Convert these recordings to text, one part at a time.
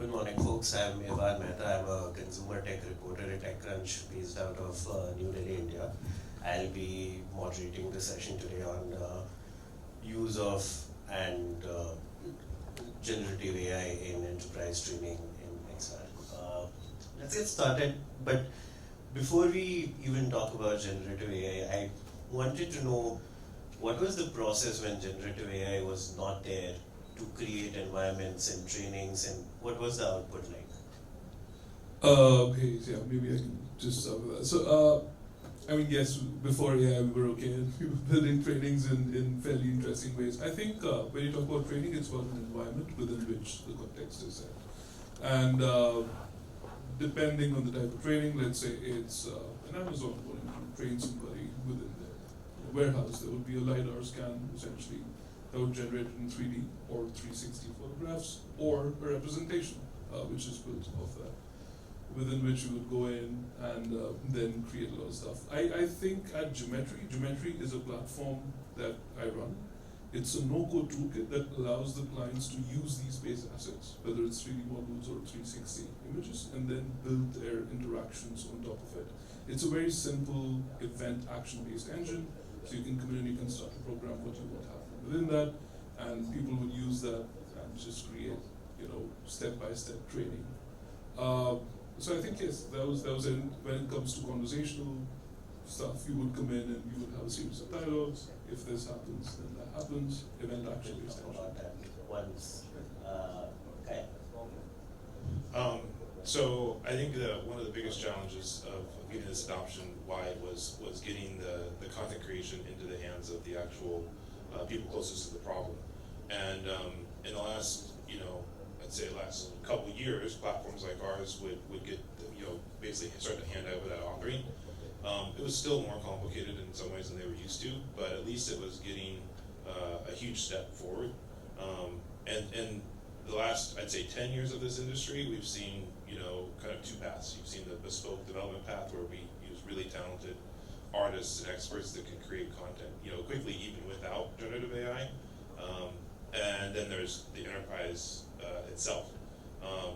Good morning, folks. I'm Mehta. I'm a consumer tech reporter at TechCrunch based out of New Delhi, India. I'll be moderating the session today on use of and generative AI in enterprise training in XR. Let's get started. But before we even talk about generative AI, I wanted to know what was the process when generative AI was not there to create environments and trainings, and what was the output like? Okay, so yeah, maybe I can just start with that. So, I mean, yes, before AI, we were okay, and we were building trainings in fairly interesting ways. I think when you talk about training, it's about an environment within which the context is set. And depending on the type of training, let's say it's an Amazon wanting to train somebody within their warehouse, there would be a LiDAR scan, essentially, that would generate in 3D or 360 photographs, or a representation, which is built off that, within which you would go in and then create a lot of stuff. I think at Geometry is a platform that I run. It's a no-code toolkit that allows the clients to use these base assets, whether it's 3D models or 360 images, and then build their interactions on top of it. It's a very simple event action-based engine, so you can come in and you can start to program what you want to happen within that, and people would use that and just create, step-by-step training. So I think yes, that was when it comes to conversational stuff, you would come in and you would have a series of dialogues. If this happens, then that happens. Event action based About that once. Okay. So I think one of the biggest challenges of getting this adoption wide was getting the content creation into the hands of the actual people closest to the problem. And in the last, I'd say last couple of years, platforms like ours would get, basically start to hand over that authoring. It was still more complicated in some ways than they were used to, but at least it was getting a huge step forward. And the last, I'd say, 10 years of this industry, we've seen, kind of two paths. You've seen the bespoke development path where we use really talented artists and experts that can create content, quickly, even without generative AI. And then there's the enterprise itself,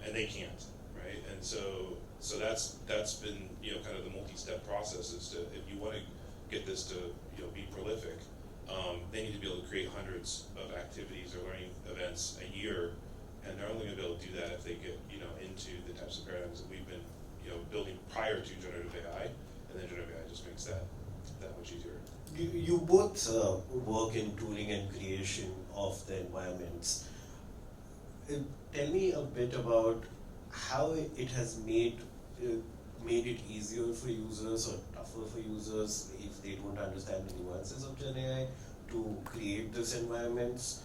and they can't, right? And so that's been, kind of the multi-step process is to, if you want to get this to, be prolific, they need to be able to create hundreds of activities or learning events a year, and they're only going to be able to do that if they get, into the types of paradigms that we've been, building prior to generative AI, and then generative AI just makes that much easier. You both work in tooling and creation of the environments. Tell me a bit about how it has made it easier for users or tougher for users if they don't understand the nuances of Gen AI to create these environments.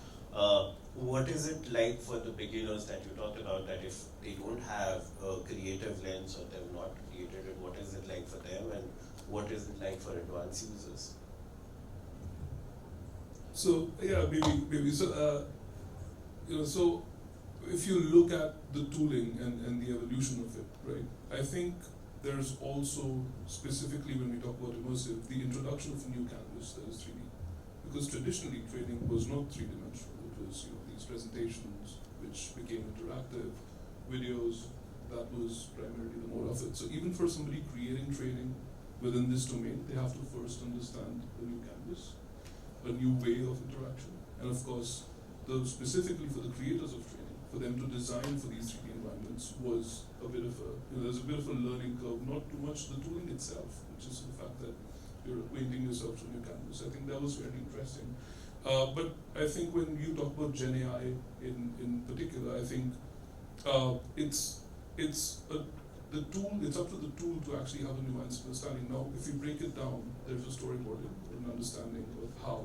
What is it like for the beginners that you talked about, that if they don't have a creative lens or they've not created it, what is it like for them, and what is it like for advanced users? So yeah, maybe. So so if you look at the tooling and the evolution of it, right? I think there's also, specifically when we talk about immersive, the introduction of a new canvas that is 3D. Because traditionally training was not three-dimensional. It was these presentations which became interactive, videos, that was primarily the mode of it. So even for somebody creating training within this domain, they have to first understand the new canvas, a new way of interaction, and of course, specifically for the creators of training, for them to design for these 3D environments was a bit of there's a bit of a learning curve, not too much the tooling itself, which is the fact that you're acquainting yourself to new canvas. I think that was very interesting. But I think when you talk about Gen AI in particular, I think it's up to the tool to actually have a nuanced understanding. Now, if you break it down, there's a storyboarding or an understanding of how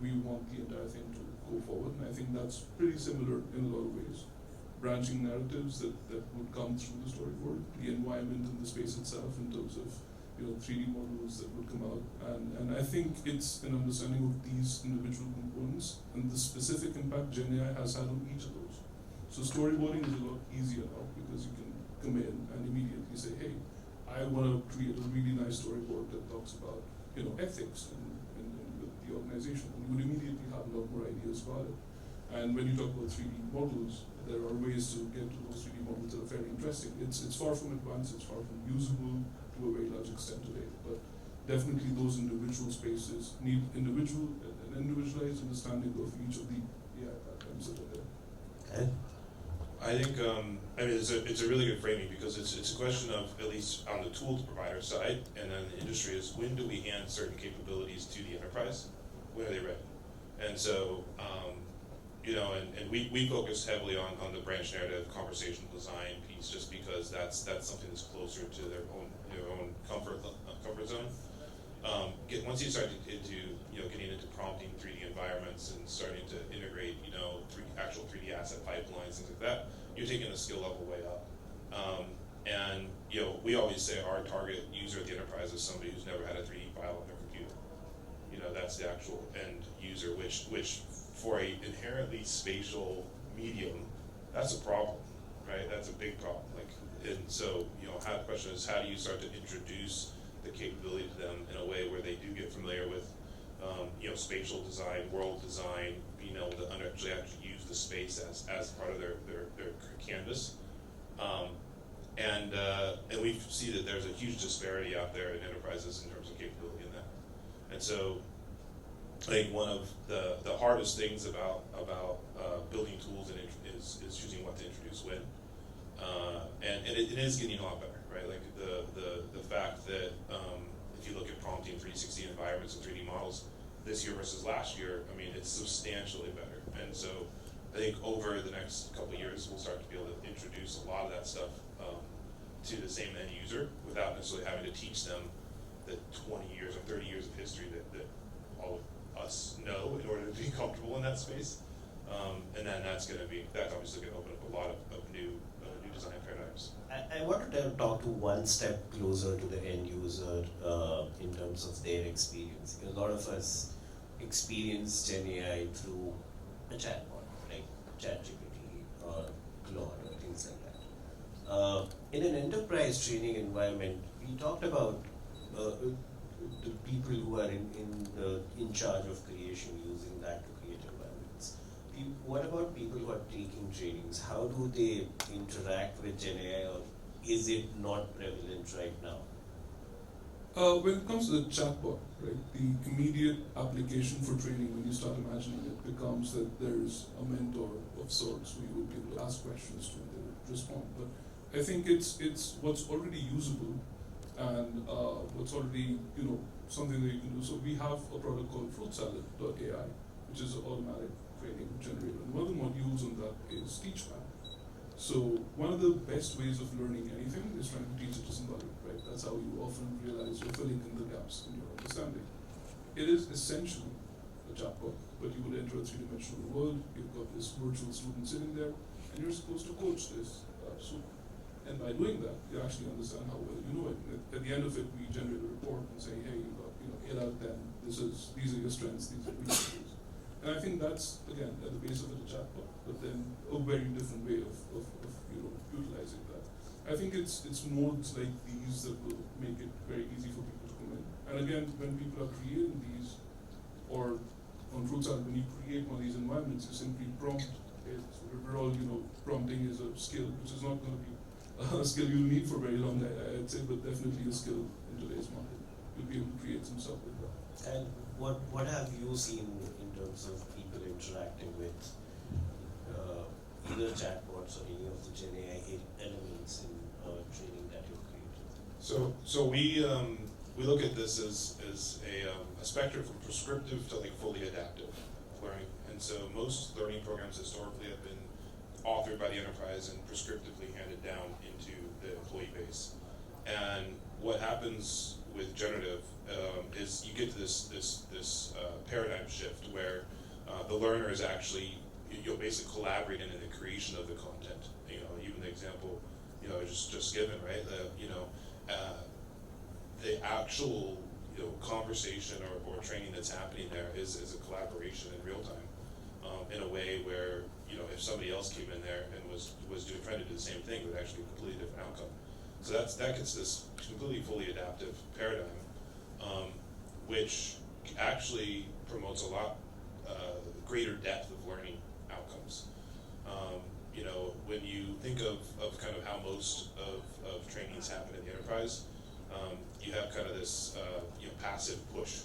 we want the entire thing to go forward, and I think that's pretty similar in a lot of ways. Branching narratives that would come through the storyboard, the environment and the space itself in terms of 3D models that would come out, and I think it's an understanding of these individual components and the specific impact Gen AI has had on each of those. So storyboarding is a lot easier now because you can come in and immediately say, hey, I want to create a really nice storyboard that talks about ethics and with the organization, and you would immediately have a lot more ideas about it. And when you talk about 3D models, there are ways to get to those 3D models that are very interesting. It's far from advanced, it's far from usable to a very large extent today, but definitely those individual spaces need an individualized understanding of each of the AI platforms that are there. Okay. I think it's a really good framing because it's a question of, at least on the tools provider side and then the industry, is when do we hand certain capabilities to the enterprise? When are they ready? And so and we focus heavily on the branch narrative conversational design piece just because that's something that's closer to their own comfort zone. Once you start into getting into prompting 3D environments and starting to integrate actual 3D asset pipelines, things like that, you're taking the skill level way up. And we always say our target user at the enterprise is somebody who's never had a 3D file on their computer. That's the actual end user, which for a inherently spatial medium, that's a problem, right? That's a big problem. And so the question is, how do you start to introduce the capability to them in a way where they do get familiar with spatial design, world design, being able to actually use the space as part of their canvas. And we see that there's a huge disparity out there in enterprises in terms of capability in that. And so I think one of the hardest things about building tools is choosing what to introduce when. And it is getting a lot better, right? Like the fact that if you look at prompting 360 environments and 3D models this year versus last year, it's substantially better. And so I think over the next couple of years, we'll start to be able to introduce a lot of that stuff to the same end user without necessarily having to teach them the 20 years or 30 years of history that all of us know in order to be comfortable in that space. And then that's obviously going to open up a lot of new design paradigms. I wanted to talk to one step closer to the end user in terms of their experience. A lot of us experience Gen AI through a chatbot, like ChatGPT or Claude or things like that. In an enterprise training environment, we talked about the people who are in charge of creation using that to create environments. What about people who are taking trainings? How do they interact with Gen AI, or is it not prevalent right now? When it comes to the chatbot, right, the immediate application for training, when you start imagining it, becomes that there's a mentor of sorts who you would be able to ask questions to and they would respond. But I think it's what's already usable and what's already something that you can do. So we have a product called FruitSalad.ai, which is an automatic training generator. And one of the modules on that is TeachMap. So one of the best ways of learning anything is trying to teach it to somebody, right? That's how you often realize you're filling in the gaps in your understanding. It is essentially a chatbot, but you would enter a three-dimensional world, you've got this virtual student sitting there, and you're supposed to coach this student. And by doing that, you actually understand how well you know it. At the end of it, we generate a report and say, hey, you got 8 out of 10. These are your strengths, these are your weaknesses. And I think that's, again, at the base of it, a chatbot, but then a very different way of utilizing that. I think it's modes like these that will make it very easy for people to come in. And again, when people are creating these, or on FruitSalad, when you create one of these environments, you simply prompt it. So we're all, prompting is a skill, which is not going to be a skill you'll need for very long, I'd say, but definitely a skill in today's market. You'll be able to create some stuff with that. And what have you seen in terms of people interacting with either chatbots or any of the Gen AI elements in training that you've created? So we look at this as a spectrum from prescriptive to fully adaptive learning. And so most learning programs historically have been authored by the enterprise and prescriptively handed down into the employee base. And what happens with generative is you get to this paradigm shift where the learner is actually basically collaborating in the creation of the content. Even the example just given, right? The actual conversation or training that's happening there is a collaboration in real time in a way where if somebody else came in there and was trying to do the same thing, it would actually be a completely different outcome. So that gets this completely fully adaptive paradigm, which actually promotes a lot greater depth of learning outcomes. outcomes. You know, when you think of kind of how most of trainings happen in the enterprise, you have kind of this you know, passive push,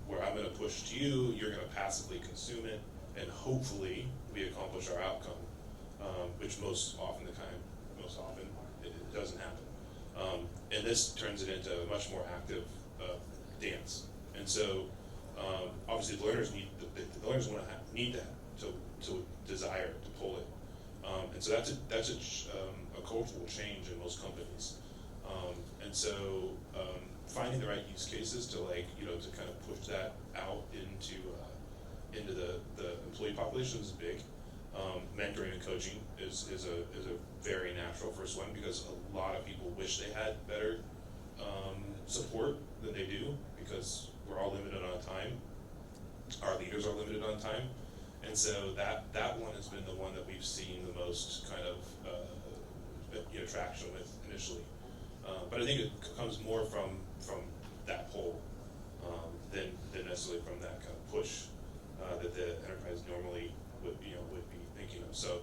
where I'm going to push to you, you're going to passively consume it, and hopefully we accomplish our outcome, which most often it doesn't happen. And this turns it into a much more active dance. And so obviously the learners the learners need that to desire to pull it. And so that's a cultural change in most companies. And so finding the right use cases to, like, you know, to kind of push that out into the employee population is big. Mentoring and coaching is a very natural first one, because a lot of people wish they had better support than they do, because we're all limited on time. Our leaders are limited on time. And so that one has been the one that we've seen the most kind of you know, traction with initially. But I think it comes more from that pull than necessarily from that kind of push that the enterprise normally would be thinking of. So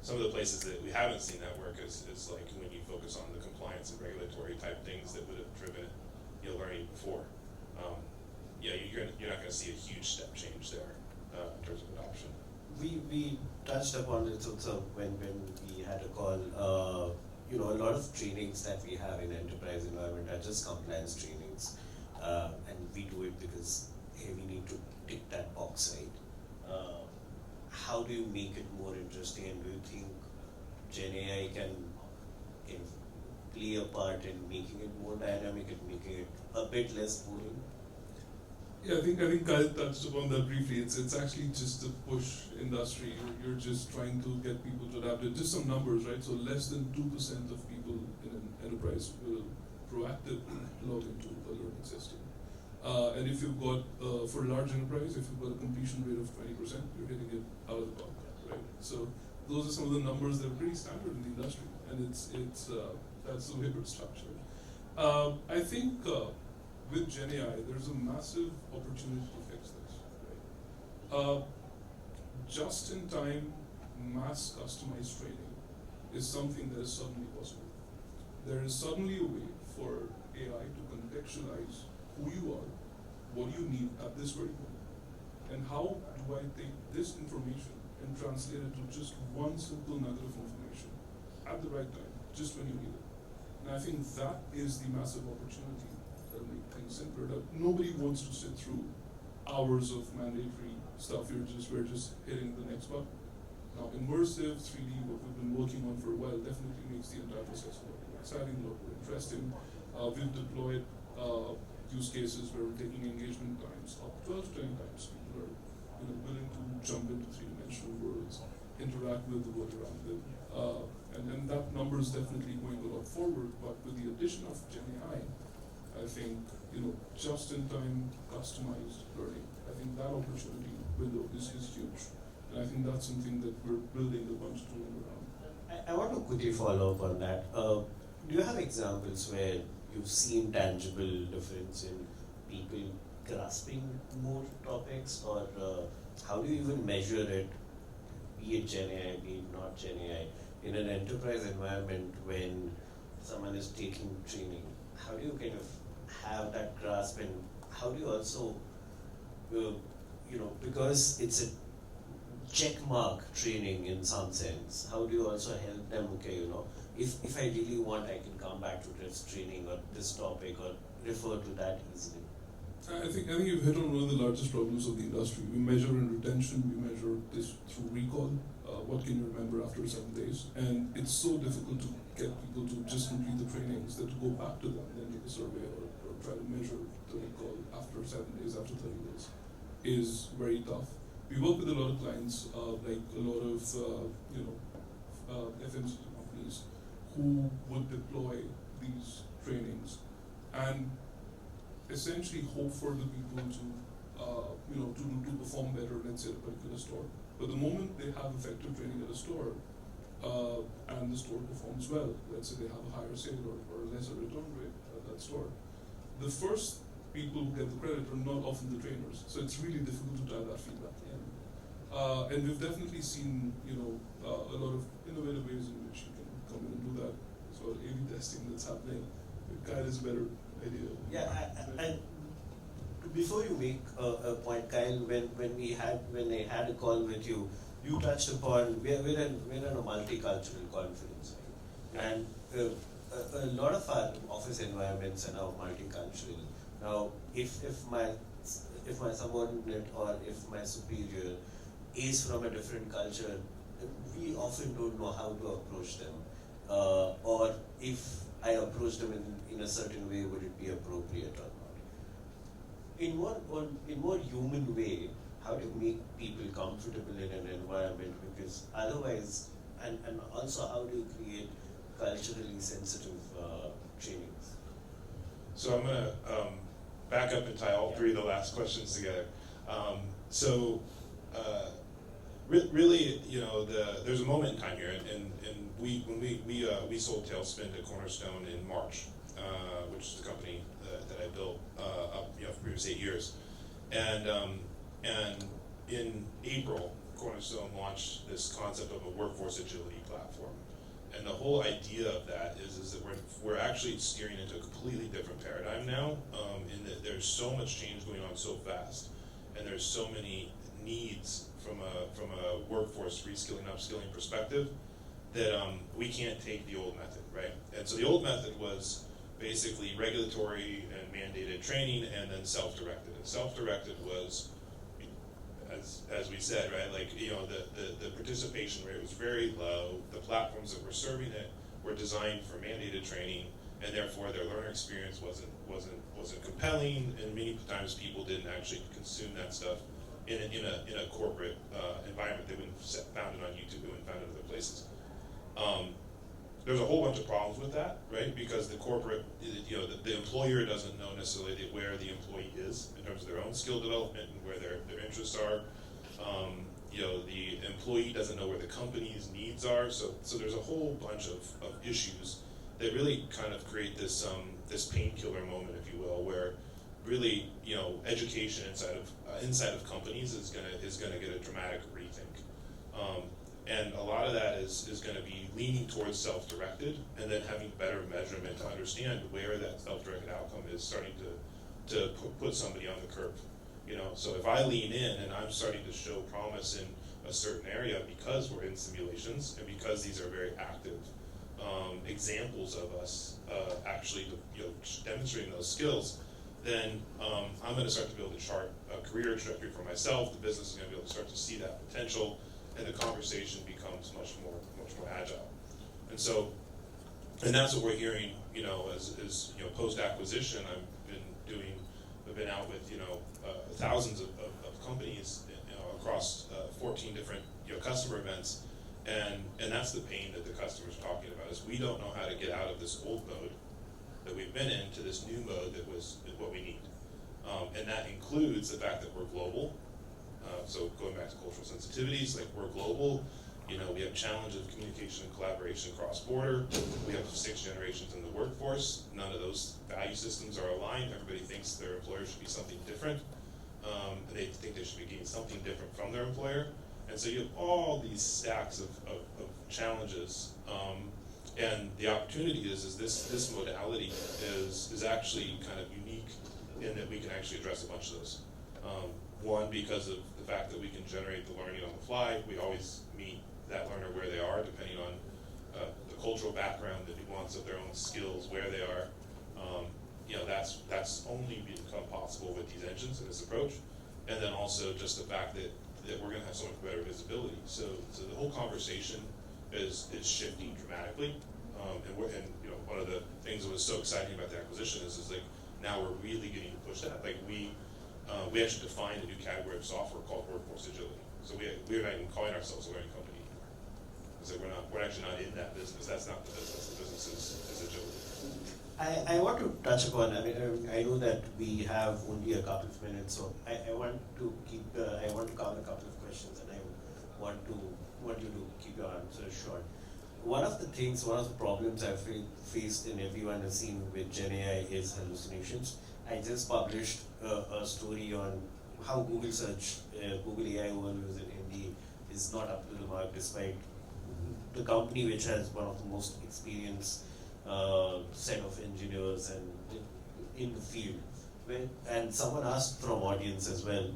some of the places that we haven't seen that work is like when you focus on the compliance and regulatory type things that would have driven, you know, learning before. Yeah, you're not going to see a huge step change there in terms of adoption. We touched upon it also when we had a call. You know, a lot of trainings that we have in enterprise environment are just compliance trainings, and we do it because, hey, we need to tick that box, right? How do you make it more interesting, and do you think Gen AI can play a part in making it more dynamic and making it a bit less boring? Yeah, I think Kyle touched upon that briefly. It's actually just a push industry. You're just trying to get people to adapt it. Just some numbers, right? So less than 2% of people in an enterprise will proactively log into a learning system. And if you've got, for a large enterprise, if you've got a completion rate of 20%, you're hitting it out of the park, right? So those are some of the numbers that are pretty standard in the industry, and it's that's the way we're structured. I think with Gen AI, there's a massive opportunity to fix this, right? Just-in-time, mass customized training is something that is suddenly possible. There is suddenly a way for AI to contextualize who you are, what you need at this very moment, and how do I take this information and translate it to just one simple nugget of information at the right time, just when you need it. And I think that is the massive opportunity that'll make things simpler. That nobody wants to sit through hours of mandatory stuff. We're just hitting the next button. Now, immersive 3D, what we've been working on for a while, definitely makes the entire process a lot more exciting, a lot more interesting. We've deployed use cases where we're taking engagement times up 12 to 20 times. People are, you know, willing to jump into three-dimensional worlds, interact with the world around them, and then that number is definitely going a lot forward. But with the addition of Gen AI, I think, you know, just-in-time customized learning, I think that opportunity window is huge, and I think that's something that we're building a bunch of tooling around. I want to quickly follow up on that. Do you have examples where you've seen tangible difference in people grasping more topics, or how do you even measure it, be it Gen AI, be it not Gen AI, in an enterprise environment when someone is taking training? How do you kind of have that grasp, and how do you also, you know, because it's a check mark training in some sense, how do you also help them, okay, you know, if I really want, I can come back to this training or this topic or refer to that easily? I think you've hit on one of the largest problems of the industry. We measure in retention, we measure this through recall. What can you remember after 7 days? And it's so difficult to get people to just complete the trainings that to go back to them, then take a survey or try to measure the recall after 7 days, after 30 days, is very tough. We work with a lot of clients, like a lot of FMCG companies who would deploy these trainings and essentially hope for the people to perform better, let's say, at a particular store. But the moment they have effective training at a store, and the store performs well, let's say they have a higher sale or a lesser return rate at that store, the first people who get the credit are not often the trainers. So it's really difficult to tie that feedback in. And we've definitely seen, a lot of innovative ways in which you can come in and do that. So A/B testing that's happening. Kyle is a better idea. Yeah, and before you make a point, Kyle, when I had a call with you, you touched upon we're in a multicultural conference, right? And a lot of our office environments are now multicultural. Now, if my subordinate or if my superior is from a different culture, we often don't know how to approach them, or if I approach them in a certain way, would it be appropriate or not? In more human way, how to make people comfortable in an environment, because otherwise, and also how do you create culturally sensitive trainings? So I'm going to back up and tie all three of the last questions together. Really, there's a moment in time here, and when we sold Tailspin to Cornerstone in March, which is the company that I built up for previous 8 years, and in April, Cornerstone launched this concept of a workforce agility platform. And the whole idea of that is that we're actually steering into a completely different paradigm now, in that there's so much change going on so fast, and there's so many needs from a workforce reskilling, upskilling perspective, that we can't take the old method, right? And so the old method was basically regulatory and mandated training, and then self-directed. And self-directed was, as we said, right, like, the participation rate was very low. The platforms that were serving it were designed for mandated training, and therefore their learner experience wasn't compelling, and many times people didn't actually consume that stuff in a corporate environment. They wouldn't have found it on YouTube, they wouldn't have found it other places. There's a whole bunch of problems with that, right? Because the corporate, the employer doesn't know necessarily where the employee is in terms of their own skill development and where their interests are. The employee doesn't know where the company's needs are. So there's a whole bunch of issues that really kind of create this painkiller moment, if you will, where really, education inside of companies is gonna get a dramatic rethink. And a lot of that is going to be leaning towards self-directed, and then having better measurement to understand where that self-directed outcome is starting to put somebody on the curve. So if I lean in and I'm starting to show promise in a certain area because we're in simulations and because these are very active examples of us actually demonstrating those skills, then I'm going to start to be able to chart a career trajectory for myself. The business is going to be able to start to see that potential, and the conversation becomes much more agile. And that's what we're hearing, as post-acquisition. I've been out with, thousands of companies, across 14 different, customer events, and that's the pain that the customer's talking about, is we don't know how to get out of this old mode that we've been in to this new mode that was what we need. And that includes the fact that we're global. So going back to cultural sensitivities, like, we're global, we have challenges of communication and collaboration cross-border. We have 6 generations in the workforce. None of those value systems are aligned. Everybody thinks their employer should be something different. And they think they should be getting something different from their employer. And so you have all these stacks of challenges. And the opportunity is this modality is actually kind of unique in that we can actually address a bunch of those. One, because of the fact that we can generate the learning on the fly. We always meet that learner where they are, depending on the cultural background, the nuance of their own skills, where they are. That's only become possible with these engines and this approach. And then also just the fact that we're going to have so much better visibility. So the whole conversation is shifting dramatically. And one of the things that was so exciting about the acquisition is like, now we're really getting to push that. Like, we actually defined a new category of software called workforce agility. So we're not even calling ourselves a learning company. It's like we're actually not in that business. That's not the business. The business is agility. I want to touch upon, I know that we have only a couple of minutes, so I want to cover a couple of questions, and I want you to keep your answers short. One of the problems I've faced and everyone has seen with Gen AI is hallucinations. I just published a story on how Google search, Google AI overviews in Hindi is not up to the mark, despite the company which has one of the most experienced set of engineers and in the field. And someone asked from audience as well,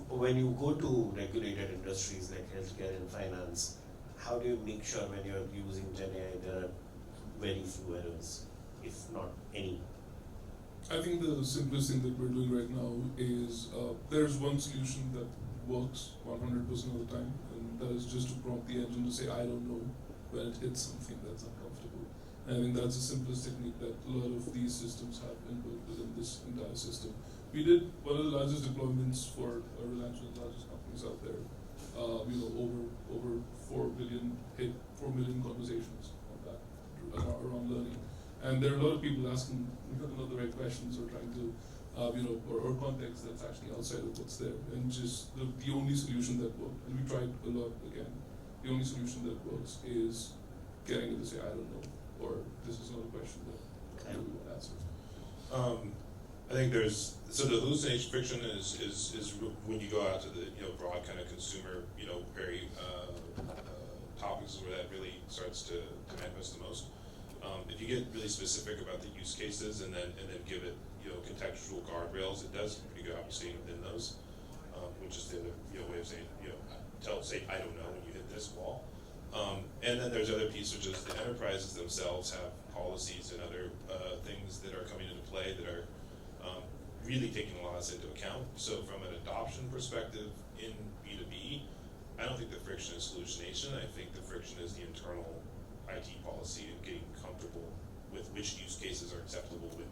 when you go to regulated industries like healthcare and finance, how do you make sure when you're using Gen AI there are very few errors, if not any? I think the simplest thing that we're doing right now is there's one solution that works 100% of the time, and that is just to prompt the engine to say, I don't know, when it hits something that's uncomfortable. And I think that's the simplest technique that a lot of these systems have inbuilt within this entire system. We did one of the largest deployments for Reliance, one of the largest companies out there. Over 4 billion hit 4 million conversations on that around learning. And there are a lot of people asking not the right questions or trying to, or context that's actually outside of what's there. And just the only solution that worked, and we tried a lot again, the only solution that works is getting it to say, I don't know, or this is not a question that I really want to answer. I think so the hallucination friction is when you go out to the broad kind of consumer very topics where that really starts to manifest the most. If you get really specific about the use cases and then give it contextual guardrails, it does a pretty good job of staying within those, which is the other way of saying say I don't know when you hit this wall. And then there's other pieces, which is the enterprises themselves have policies and other things that are coming into play that are really taking a lot of this into account. So from an adoption perspective in B2B, I don't think the friction is hallucination. I think the friction is the internal IT policy and getting comfortable with which use cases are acceptable with.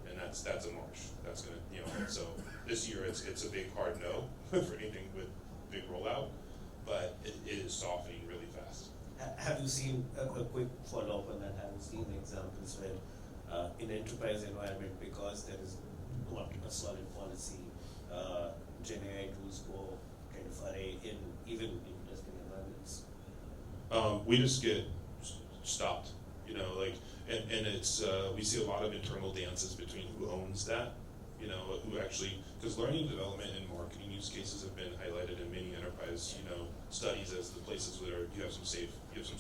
And that's a march. That's gonna so this year it's a big hard no for anything with big rollout, but it is softening really fast. Have you seen a quick follow-up on that? Have you seen examples where in enterprise environment, because there is not a solid policy, Gen AI tools go kind of array in even in testing environments? We just get stopped, and it's we see a lot of internal dances between who owns that, who actually, because learning development and marketing use cases have been highlighted in many enterprise, studies as the places where you have some safe, there's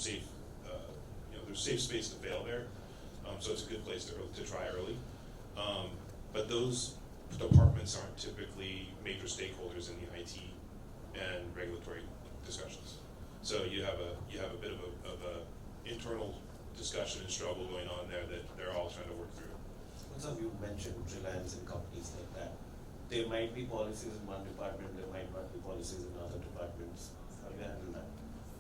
safe space to fail there, so it's a good place to try early. But those departments aren't typically major stakeholders in the IT and regulatory discussions. So you have a bit of a internal discussion and struggle going on there that they're all trying to work through. Utsav, you mentioned Reliance and companies like that. There might be policies in one department, there might not be policies in other departments. How do you handle that?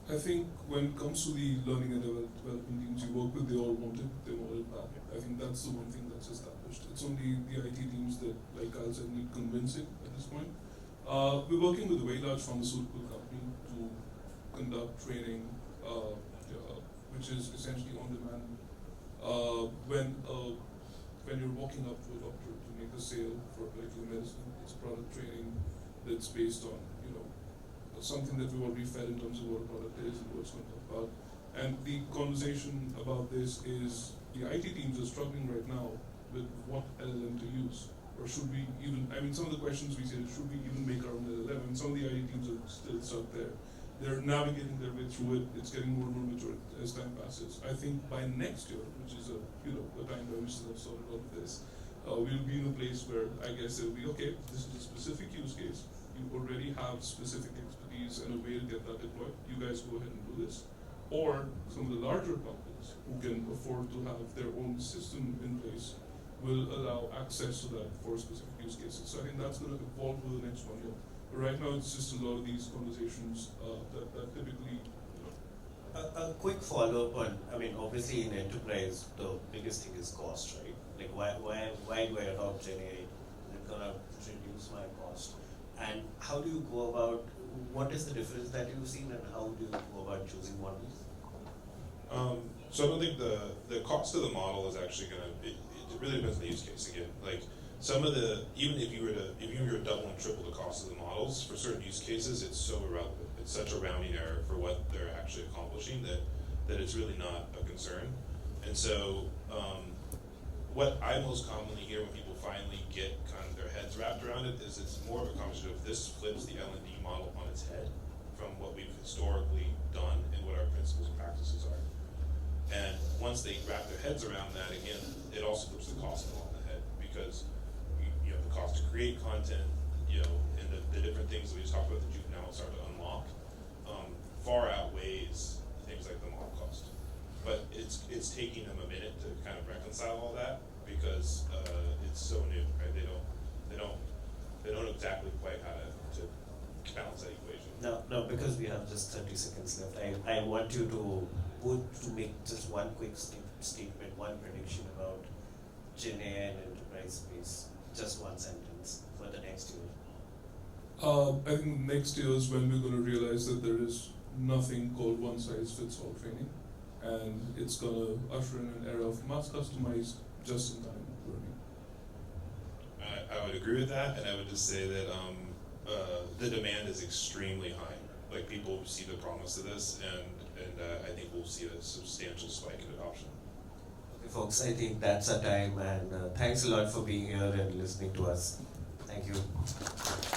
I think when it comes to the learning and development teams you work with, they all want it, they want it back. I think that's the one thing that's established. It's only the IT teams that, like Kyle said, need convincing at this point. We're working with a very large pharmaceutical company to conduct training, which is essentially on demand. When you're walking up to a doctor to make a sale for a particular medicine, it's product training that's based on something that we've already fed in terms of what a product is and what it's going to talk about. And the conversation about this is the IT teams are struggling right now with what LLM to use. Or should we even, some of the questions we say, should we even make our own LLM? And some of the IT teams are still stuck there. They're navigating their way through it. It's getting more and more mature as time passes. I think by next year, which is a time by which I've sorted all of this, we'll be in a place where I guess it'll be, okay, this is a specific use case. You already have specific expertise and a way to get that deployed. You guys go ahead and do this. Or some of the larger companies who can afford to have their own system in place will allow access to that for specific use cases. So I think that's going to evolve over the next 1 year. But right now, it's just a lot of these conversations that typically. A quick follow-up on, obviously in enterprise, the biggest thing is cost, right? Like why do I adopt Gen AI? Is it going to reduce my cost? And how do you go about, what is the difference that you've seen and how do you go about choosing models? So I don't think the cost of the model is actually going to, it really depends on the use case again. Like some of even if you were to double and triple the cost of the models, for certain use cases, it's so irrelevant. It's such a rounding error for what they're actually accomplishing that it's really not a concern. And so what I most commonly hear when people finally get kind of their heads wrapped around it is it's more of a conversation of this flips the L&D model on its head from what we've historically done and what our principles and practices are. And once they wrap their heads around that, again, it also flips the cost on the head, because you know the cost to create content, you know, and the different things that we just talked about that you can now start to unlock far outweighs things like the model cost. But it's taking them a minute to kind of reconcile all that, because it's so new, right? They don't know exactly quite how to balance that equation. No, because we have just 30 seconds left. I want you to make just one quick statement, one prediction about Gen AI and enterprise space. Just one sentence for the next year. I think next year is when we're going to realize that there is nothing called one-size-fits-all training, and it's going to usher in an era of mass customized, just-in-time learning. I would agree with that, and I would just say that the demand is extremely high. Like, people see the promise of this, and I think we'll see a substantial spike in adoption. Okay, folks, I think that's our time, and thanks a lot for being here and listening to us. Thank you.